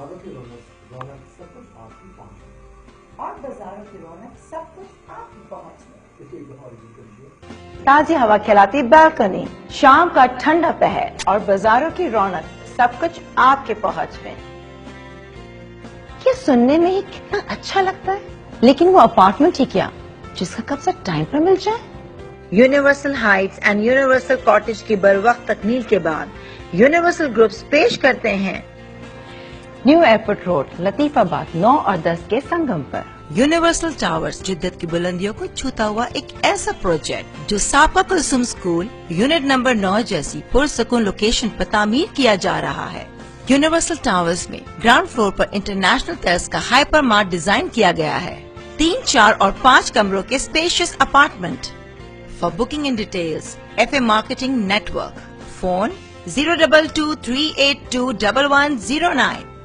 بازاروں کی رونق سب کچھ آپ کی پہنچ میں، اور بازاروں کی رونق سب کچھ آپ کی پہنچ میں۔ اسے ایک دفعہ ریپیٹ کریے۔ تازی ہوا کھلاتی بالکنی، شام کا ٹھنڈا پہر اور بازاروں کی رونق سب کچھ آپ کے پہنچ میں۔ یہ سننے میں ہی کتنا اچھا لگتا ہے، لیکن وہ اپارٹمنٹ ہی کیا جس کا قبضہ ٹائم پر مل جائے۔ Universal heights and universal cottage کی بروقت تکمیل کے بعد یونیورسل گروپس پیش کرتے ہیں نیو ایئرپورٹ روڈ، لطیف آباد 9 اور 10 کے سنگم پر یونیورسل ٹاورز جدت کی بلندیوں کو چھوتا ہوا ایک ایسا پروجیکٹ جو سابقہ کلثوم اسکول یونٹ نمبر 9 جیسی پرسکون لوکیشن پر تعمیر کیا جا رہا ہے۔ یونیورسل ٹاورز میں گراؤنڈ فلور پر انٹرنیشنل طرز کا ہائپر مارٹ ڈیزائن کیا گیا ہے۔ 3، 4 اور 5 کمروں کے spacious apartment. For booking and details FA marketing network, phone 02238211109۔